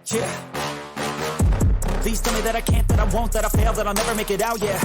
Yeah. Please tell me that I can't, that I won't, that I fail, that I'll never make it out, yeah.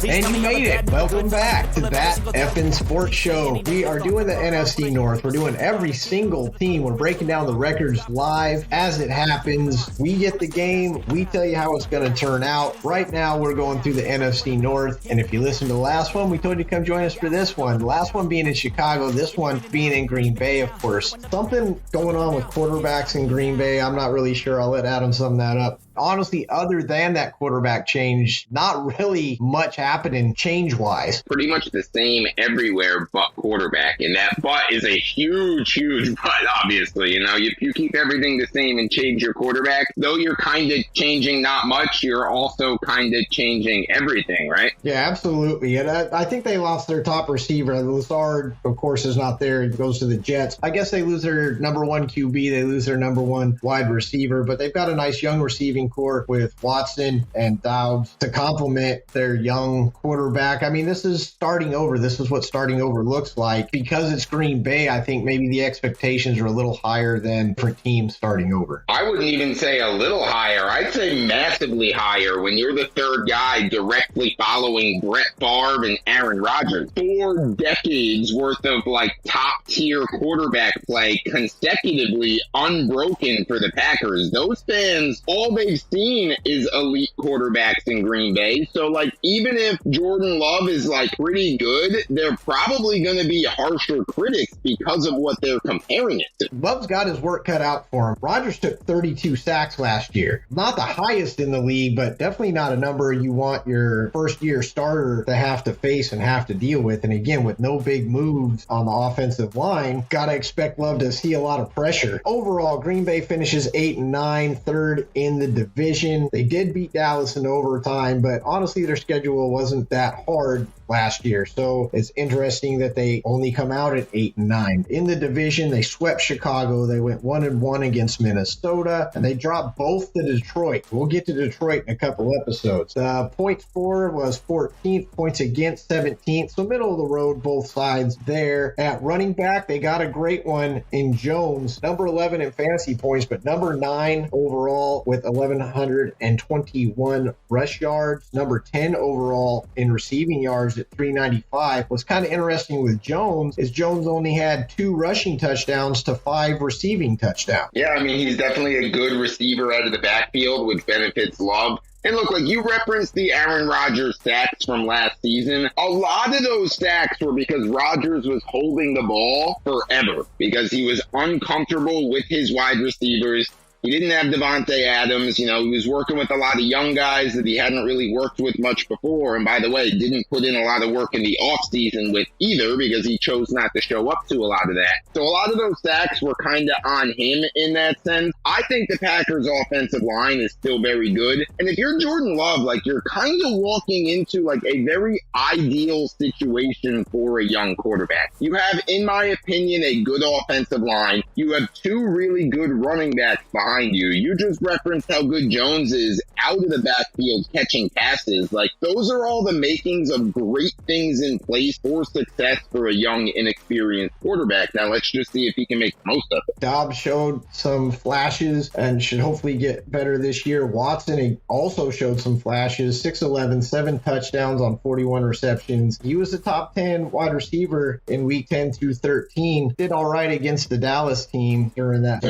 And you made it. Welcome back to That Effin' Sports Show. We are doing the NFC North. We're doing every single team. We're breaking down the records live as it happens. We get the game. We tell you how it's going to turn out. Right now, we're going through the NFC North. And if you listen to the last one, we told you to come join us for this one. The last one being in Chicago, this one being in Green Bay, of course. Something going on with quarterbacks in Green Bay. I'm not really sure. I'll let Adam sum that up. Honestly, other than that quarterback change, not really much happening change-wise. Pretty much the same everywhere but quarterback. And that but is a huge, huge but, obviously. You know, if you keep everything the same and change your quarterback, though you're kind of changing not much, you're also kind of changing everything, right? Yeah, absolutely. And I think they lost their top receiver. Lazard, of course, is not there. He goes to the Jets. I guess they lose their number one QB. They lose their number one wide receiver. But they've got a nice young receiving core with Watson and Doubs to complement their young quarterback. I mean, this is starting over. This is what starting over looks like. Because it's Green Bay, I think maybe the expectations are a little higher than for teams starting over. I wouldn't even say a little higher. I'd say massively higher when you're the third guy directly following Brett Favre and Aaron Rodgers. 4 decades worth of top tier quarterback play consecutively unbroken for the Packers. Those fans, all they've seen is elite quarterbacks in Green Bay. So even if Jordan Love is pretty good, they're probably going to be harsher critics because of what they're comparing it to. Love's got his work cut out for him. Rodgers took 32 sacks last year. Not the highest in the league, but definitely not a number you want your first year starter to have to face and have to deal with. And again, with no big moves on the offensive line, got to expect Love to see a lot of pressure. Overall, Green Bay finishes 8-9, third in the division. They did beat Dallas in overtime, but honestly, their schedule wasn't that hard last year. So it's interesting that they only come out at 8-9. In the division, they swept Chicago. They went 1-1 against Minnesota, and they dropped both to Detroit. We'll get to Detroit in a couple episodes. Points for was 14th, points against 17th. So middle of the road, both sides there. At running back, they got a great one in Jones, number 11 in fantasy points, but number 9 overall with 1,121 rush yards, number 10 overall in receiving yards at 395. What's kind of interesting with Jones is Jones only had 2 rushing touchdowns to 5 receiving touchdowns. Yeah, I mean, he's definitely a good receiver out of the backfield, which benefits Love. And look, you referenced the Aaron Rodgers sacks from last season. A lot of those sacks were because Rodgers was holding the ball forever because he was uncomfortable with his wide receivers. He didn't have Devontae Adams. He was working with a lot of young guys that he hadn't really worked with much before. And by the way, didn't put in a lot of work in the offseason with either because he chose not to show up to a lot of that. So a lot of those sacks were kind of on him in that sense. I think the Packers' offensive line is still very good. And if you're Jordan Love, you're kind of walking into a very ideal situation for a young quarterback. You have, in my opinion, a good offensive line. You have 2 really good running backs behind you. You just referenced how good Jones is out of the backfield catching passes. Those are all the makings of great things in place for success for a young, inexperienced quarterback. Now let's just see if he can make the most of it. Dobbs showed some flashes and should hopefully get better this year. Watson also showed some flashes. 6'11", 7 touchdowns on 41 receptions. He was the top 10 wide receiver in week 10 through 13. Did all right against the Dallas team during that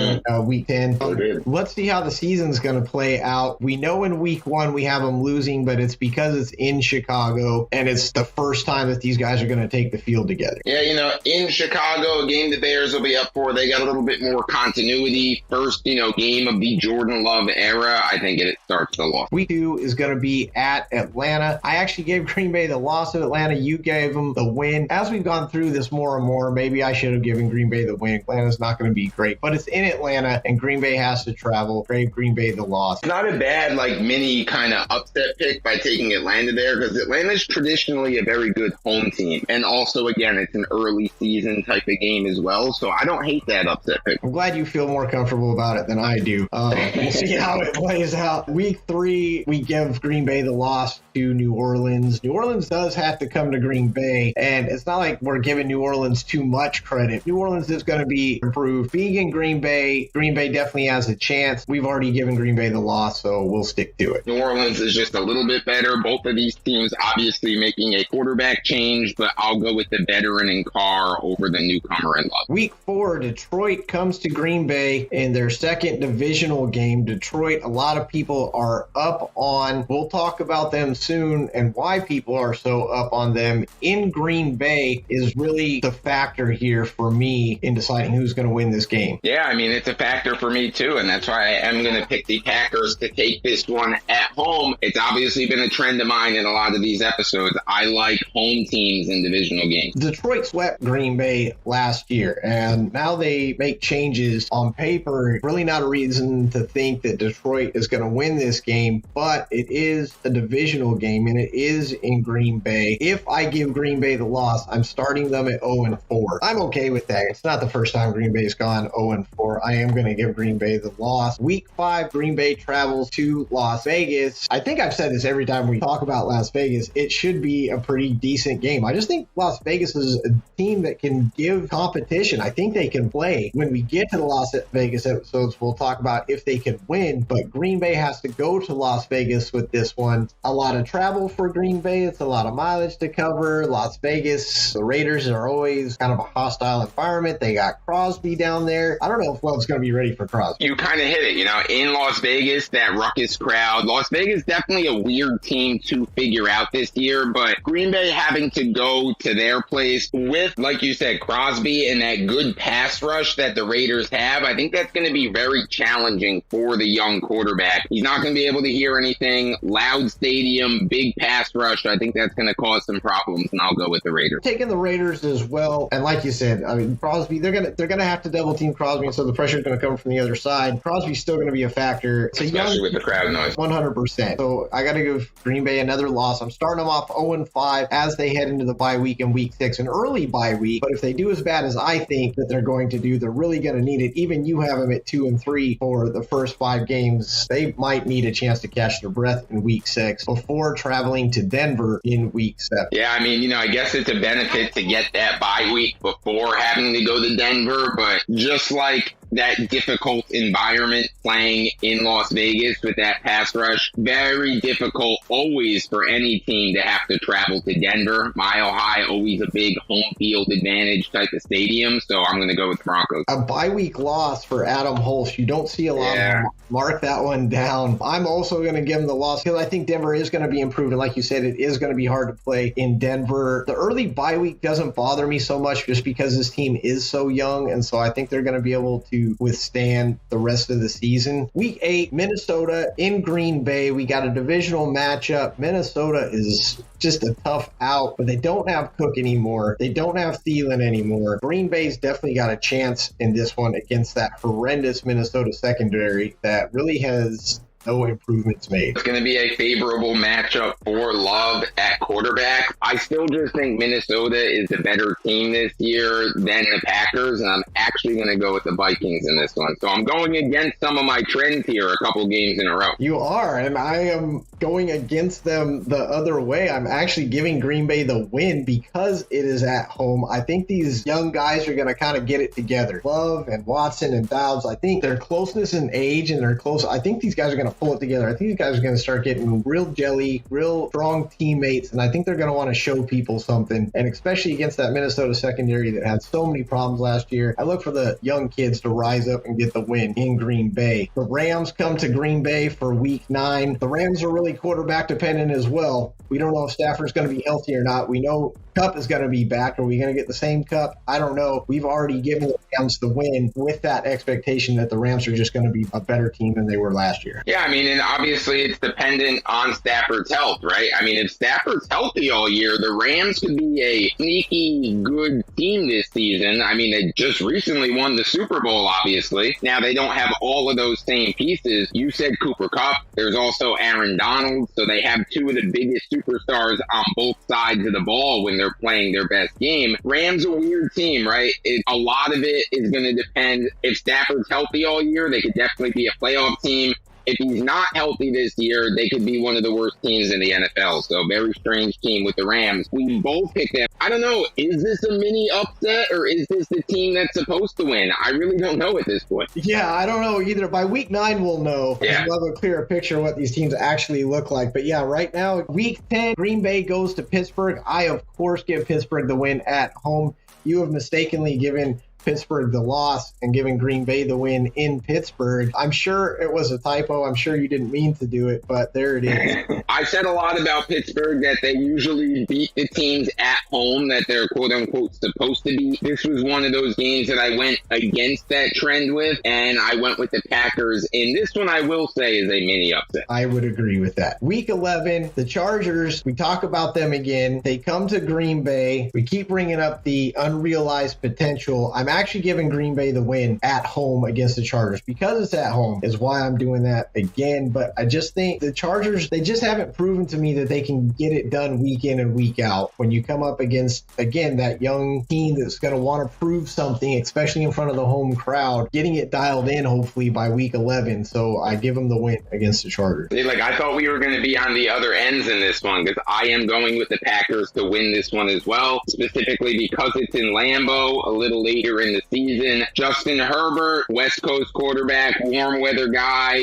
week 10. Let's see how the season's going to play out. We know in week 1 we have them losing, but it's because it's in Chicago, and it's the first time that these guys are going to take the field together. Yeah, in Chicago, a game the Bears will be up for. They got a little bit more continuity. First, game of the Jordan Love era. I think it starts the loss. Week 2 is going to be at Atlanta. I actually gave Green Bay the loss of Atlanta. You gave them the win. As we've gone through this more and more, maybe I should have given Green Bay the win. Atlanta's not going to be great, but it's in Atlanta, and Green Bay has to travel. Gave Green Bay the loss. It's not a bad mini kind of upset pick by taking Atlanta there because Atlanta's traditionally a very good home team, and also again it's an early season type of game as well, so I don't hate that upset pick. I'm glad you feel more comfortable about it than I do. We'll see how it plays out. Week 3 we give Green Bay the loss to New Orleans. New Orleans does have to come to Green Bay, and it's not like we're giving New Orleans too much credit. New Orleans is going to be improved. Being in Green Bay definitely has a a chance. We've already given Green Bay the loss, so we'll stick to it. New Orleans is just a little bit better. Both of these teams obviously making a quarterback change, but I'll go with the veteran in Carr over the newcomer in Love. Week 4, Detroit comes to Green Bay in their second divisional game. Detroit, a lot of people are up on. We'll talk about them soon and why people are so up on them. In Green Bay is really the factor here for me in deciding who's going to win this game. Yeah, I mean, it's a factor for me too, and that's why I am going to pick the Packers to take this one at home. It's obviously been a trend of mine in a lot of these episodes. I like home teams in divisional games. Detroit swept Green Bay last year, and now they make changes on paper. Really not a reason to think that Detroit is going to win this game, but it is a divisional game, and it is in Green Bay. If I give Green Bay the loss, I'm starting them at 0-4. I'm okay with that. It's not the first time Green Bay's gone 0-4. I am going to give Green Bay the loss. Week 5, Green Bay travels to Las Vegas. I think I've said this every time we talk about Las Vegas. It should be a pretty decent game. I just think Las Vegas is a team that can give competition. I think they can play. When we get to the Las Vegas episodes, we'll talk about if they can win, but Green Bay has to go to Las Vegas with this one. A lot of travel for Green Bay. It's a lot of mileage to cover. Las Vegas, the Raiders are always kind of a hostile environment. They got Crosby down there. I don't know if Love's going to be ready for Crosby. You kind of hit it, in Las Vegas, that ruckus crowd. Las Vegas definitely a weird team to figure out this year, but Green Bay having to go to their place with, like you said, Crosby and that good pass rush that the Raiders have, I think that's going to be very challenging for the young quarterback. He's not going to be able to hear anything. Loud stadium, big pass rush. I think that's going to cause some problems, and I'll go with the Raiders. Taking the Raiders as well, and like you said, I mean, Crosby, they're gonna have to double team Crosby, and so the pressure is going to come from the other side. Crosby's still going to be a factor, especially with the crowd noise. 100%. So I got to give Green Bay another loss. I'm starting them off 0-5 as they head into the bye week in week 6, an early bye week. But if they do as bad as I think that they're going to do, they're really going to need it. Even you have them at 2-3 for the first 5 games. They might need a chance to catch their breath in week 6 before traveling to Denver in week 7. Yeah, I mean, I guess it's a benefit to get that bye week before having to go to Denver, but just like that difficult environment playing in Las Vegas with that pass rush, very difficult always for any team to have to travel to Denver. Mile High, always a big home field advantage type of stadium, so I'm going to go with Broncos. A bye week loss for Adam Holst. You don't see a lot of them. Mark that one down. I'm also going to give him the loss because I think Denver is going to be improved, and like you said, it is going to be hard to play in Denver. The early bye week doesn't bother me so much just because this team is so young, and so I think they're going to be able to withstand the rest of the season. Week 8, Minnesota in Green Bay. We got a divisional matchup. Minnesota is just a tough out, but they don't have Cook anymore. They don't have Thielen anymore. Green Bay's definitely got a chance in this one against that horrendous Minnesota secondary that really has no improvements made. It's going to be a favorable matchup for Love at quarterback. I still just think Minnesota is a better team this year than the Packers, and I'm actually going to go with the Vikings in this one. So I'm going against some of my trends here a couple games in a row. You are, and I am going against them the other way. I'm actually giving Green Bay the win because it is at home. I think these young guys are going to kind of get it together. Love and Watson and Doubs, I think their closeness in age and their close, I think these guys are going to pull it together. I think these guys are going to start getting real jelly, real strong teammates, and I think they're going to want to show people something, and especially against that Minnesota secondary that had so many problems last year. I look for the young kids to rise up and get the win in Green Bay. The Rams come to Green Bay for week 9. The Rams are really quarterback dependent as well. We don't know if Stafford's going to be healthy or not. We know Kupp is going to be back. Are we going to get the same Kupp? I don't know. We've already given the Rams the win with that expectation that the Rams are just going to be a better team than they were last year. Yeah, I mean, and obviously it's dependent on Stafford's health, right? I mean, if Stafford's healthy all year, the Rams could be a sneaky good team this season. I mean, they just recently won the Super Bowl, obviously. Now, they don't have all of those same pieces. You said Cooper Kupp. There's also Aaron Donald. So they have two of the biggest superstars on both sides of the ball when they're playing their best game. Rams a weird team, right? A lot of it is going to depend. If Stafford's healthy all year, they could definitely be a playoff team. if he's not healthy this year, they could be one of the worst teams in the NFL. So very strange team with the Rams. We both picked them. I don't know. Is this a mini upset or is this the team that's supposed to win? I really don't know at this point. Yeah, I don't know either. By week 9, we'll know. Yeah. We'll have a clearer picture of what these teams actually look like. But yeah, right now, week 10, Green Bay goes to Pittsburgh. I, of course, give Pittsburgh the win at home. You have mistakenly given Pittsburgh the loss and giving Green Bay the win in Pittsburgh. I'm sure it was a typo. I'm sure you didn't mean to do it, but there it is. I said a lot about Pittsburgh that they usually beat the teams at home that they're quote-unquote supposed to beat. This was one of those games that I went against that trend with, and I went with the Packers. And this one, I will say, is a mini upset. I would agree with that. Week 11, the Chargers, we talk about them again. They come to Green Bay. We keep bringing up the unrealized potential. I'm actually giving Green Bay the win at home against the Chargers. Because it's at home is why I'm doing that again. But I just think the Chargers, they just haven't proven to me that they can get it done week in and week out. When you come up against, again, that young team that's going to want to prove something, especially in front of the home crowd, getting it dialed in hopefully by week 11. So I give them the win against the Chargers. Like, I thought we were going to be on the other ends in this one because I am going with the Packers to win this one as well, specifically because it's in Lambeau a little later in the season. Justin Herbert, West Coast quarterback, warm weather guy,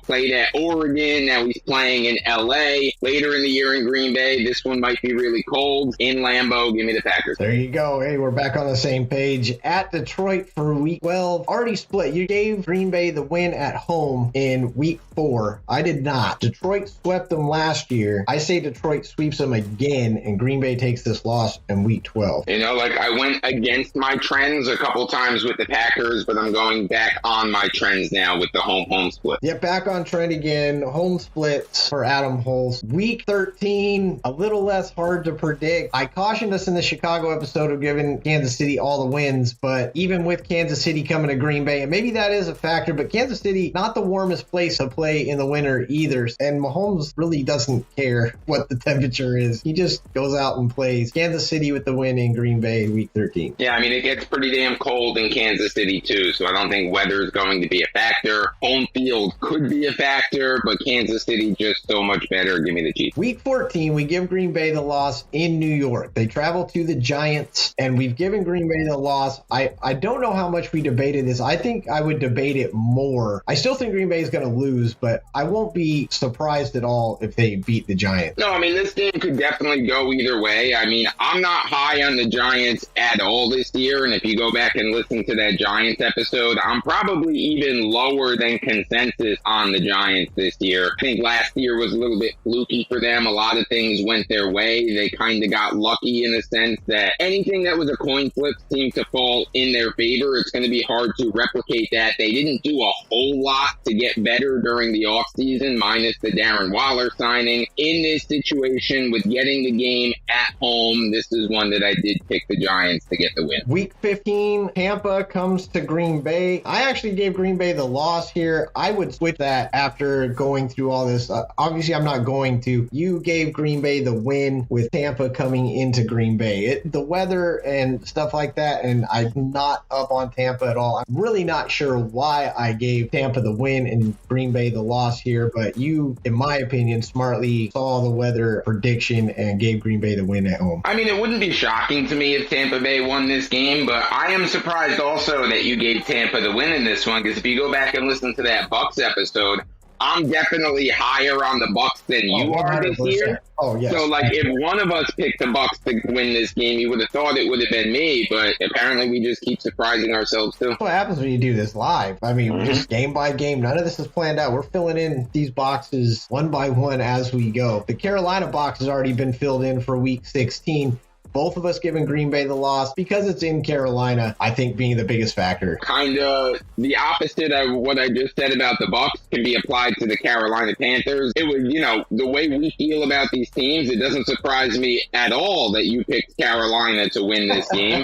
played at Oregon. Now he's playing in LA. Later in the year in Green Bay, this one might be really cold. In Lambeau, give me the Packers. There you go. Hey, we're back on the same page. At Detroit for week 12. Already split. You gave Green Bay the win at home in week 4. I did not. Detroit swept them last year. I say Detroit sweeps them again, and Green Bay takes this loss in week 12. I went against my trends a couple times with the Packers, but I'm going back on my trends now with the home split. Yep, back on trend again. Home splits for Adam Holst. Week 13, a little less hard to predict. I cautioned us in the Chicago episode of giving Kansas City all the wins, but even with Kansas City coming to Green Bay, and maybe that is a factor, but Kansas City, not the warmest place to play in the winter either. And Mahomes really doesn't care what the temperature is. He just goes out and plays. Kansas City with the win in Green Bay week 13. Yeah, it gets pretty damn cold in Kansas City too, so I don't think weather is going to be a factor. Home field could be a factor, but Kansas City just so much better. Give me the Chiefs. Week 14, we give Green Bay the loss in New York. They travel to the Giants, and we've given Green Bay the loss. I don't know how much we debated this. I think I would debate it more. I still think Green Bay is going to lose, but I won't be surprised at all if they beat the Giants. No, this game could definitely go either way. I'm not high on the Giants at all this year, and if you go back and listen to that Giants episode, I'm probably even lower than consensus on the Giants this year. I think last year was a little bit fluky for them. A lot of things went their way. They kind of got lucky in the sense that anything that was a coin flip seemed to fall in their favor. It's going to be hard to replicate that. They didn't do a whole lot to get better during the offseason, minus the Darren Waller signing. In this situation with getting the game at home, this is one that I did pick the Giants to get the win. Week 15, Tampa comes to Green Bay. I actually gave Green Bay the loss here. I would switch that after going through all this. Obviously, I'm not going to. You gave Green Bay the win with Tampa coming into Green Bay. The weather and stuff like that, and I'm not up on Tampa at all. I'm really not sure why I gave Tampa the win and Green Bay the loss here, but you, in my opinion, smartly saw the weather prediction and gave Green Bay the win at home. It wouldn't be shocking to me if Tampa Bay won this game, but I am surprised also that you gave Tampa the win in this one, because if you go back and listen to that Bucs episode, I'm definitely higher on the Bucs than you are this year. Oh, yes. So, if one of us picked the Bucs to win this game, you would have thought it would have been me, but apparently we just keep surprising ourselves, too. What happens when you do this live? Just game by game. None of this is planned out. We're filling in these boxes one by one as we go. The Carolina box has already been filled in for week 16. Both of us giving Green Bay the loss because it's in Carolina, I think, being the biggest factor. Kind of the opposite of what I just said about the Bucs can be applied to the Carolina Panthers. It was, the way we feel about these teams, it doesn't surprise me at all that you picked Carolina to win this game.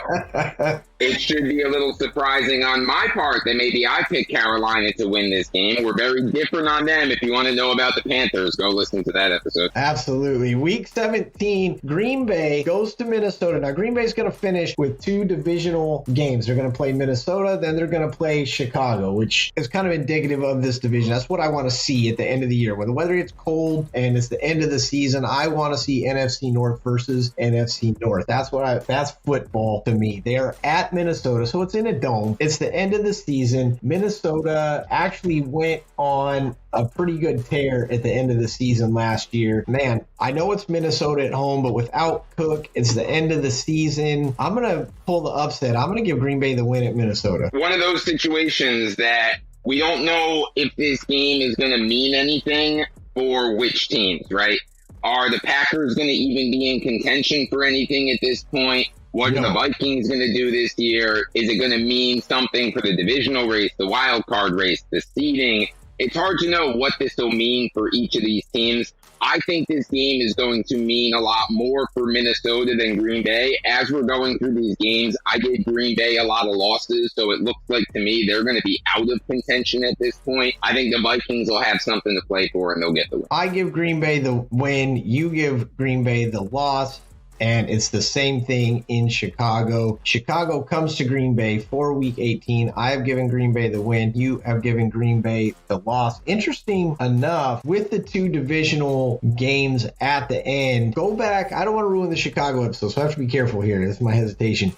it should be a little surprising on my part that maybe I picked Carolina to win this game. We're very different on them. If you want to know about the Panthers, go listen to that episode. Absolutely. Week 17, Green Bay goes to Minnesota. Now, Green Bay's going to finish with 2 divisional games. They're going to play Minnesota, then they're going to play Chicago, which is kind of indicative of this division. That's what I want to see at the end of the year. When the weather gets cold and it's the end of the season, I want to see NFC North versus NFC North. That's football to me. They are at Minnesota, so it's in a dome. It's the end of the season. Minnesota actually went on a pretty good tear at the end of the season last year. Man, I know it's Minnesota at home, but without Cook, it's the end of the season. I'm going to pull the upset. I'm going to give Green Bay the win at Minnesota. One of those situations that we don't know if this game is going to mean anything for which teams, right? Are the Packers going to even be in contention for anything at this point? What are the Vikings going to do this year? Is it going to mean something for the divisional race, the wild card race, the seeding? It's hard to know what this will mean for each of these teams. I think this game is going to mean a lot more for Minnesota than Green Bay. As we're going through these games, I gave Green Bay a lot of losses, so it looks like to me they're going to be out of contention at this point. I think the Vikings will have something to play for, and they'll get the win. I give Green Bay the win. You give Green Bay the loss. And it's the same thing in Chicago. Chicago comes to Green Bay for Week 18. I have given Green Bay the win. You have given Green Bay the loss. Interesting enough, with the 2 divisional games at the end, go back. I don't want to ruin the Chicago episode, so I have to be careful here. This is my hesitation.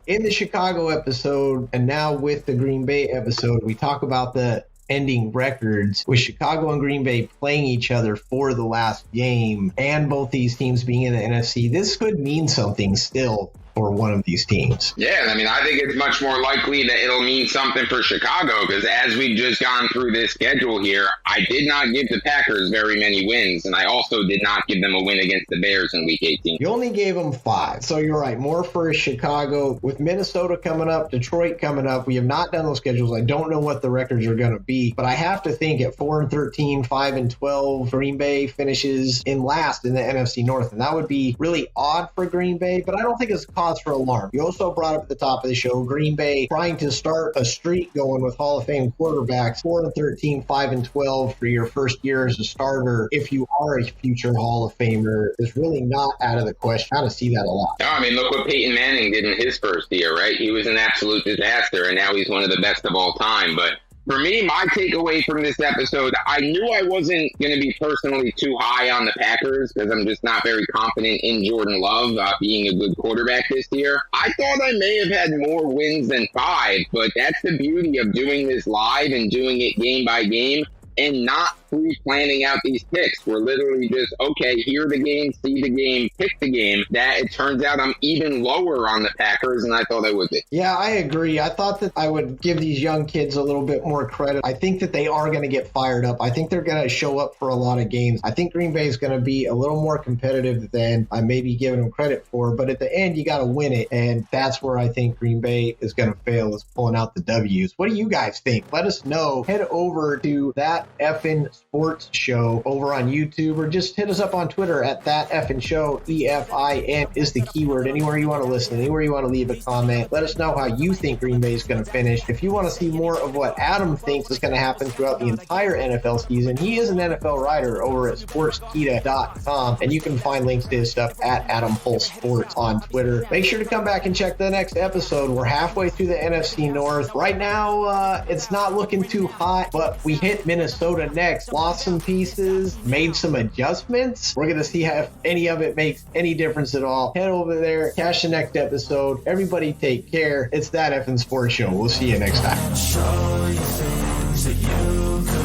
In the Chicago episode, and now with the Green Bay episode, we talk about the ending records with Chicago and Green Bay playing each other for the last game and both these teams being in the NFC. This could mean something still for one of these teams. Yeah, I mean, I think it's much more likely that it'll mean something for Chicago because as we've just gone through this schedule here, I did not give the Packers very many wins, and I also did not give them a win against the Bears in Week 18. You only gave them 5, so you're right. More for Chicago. With Minnesota coming up, Detroit coming up, we have not done those schedules. I don't know what the records are going to be, but I have to think at 4-13, 5-12, Green Bay finishes in last in the NFC North, and that would be really odd for Green Bay, but I don't think it's cause for alarm. You also brought up at the top of the show, Green Bay trying to start a streak going with Hall of Fame quarterbacks, 4-13, 5-12 for your first year as a starter. If you are a future Hall of Famer, is really not out of the question. I kind of see that a lot. No, I mean, look what Peyton Manning did in his first year, right? He was an absolute disaster, and now he's one of the best of all time. But for me, my takeaway from this episode, I knew I wasn't going to be personally too high on the Packers because I'm just not very confident in Jordan Love being a good quarterback this year. I thought I may have had more wins than 5, but that's the beauty of doing this live and doing it game by game and not pre-planning out these picks. We're literally just, okay, hear the game, see the game, pick the game. That it turns out I'm even lower on the Packers than I thought I would be. Yeah, I agree. I thought that I would give these young kids a little bit more credit. I think that they are going to get fired up. I think they're going to show up for a lot of games. I think Green Bay is going to be a little more competitive than I may be giving them credit for, but at the end, you got to win it, and that's where I think Green Bay is going to fail, is pulling out the W's. What do you guys think? Let us know. Head over to That Effin' Sports Show over on YouTube, or just hit us up on Twitter at That Effin' Show. EFIN is the keyword. Anywhere you want to listen, anywhere you want to leave a comment. Let us know how you think Green Bay is going to finish. If you want to see more of what Adam thinks is going to happen throughout the entire NFL season, he is an NFL writer over at sportskita.com, and you can find links to his stuff at Adam Pulse Sports on Twitter. Make sure to come back and check the next episode. We're halfway through the NFC North. Right now, it's not looking too hot, but we hit Minnesota next. Lost some pieces, made some adjustments. We're going to see if any of it makes any difference at all. Head over there, catch the next episode. Everybody take care. It's That Effin' Sports Show. We'll see you next time. Show you things that you could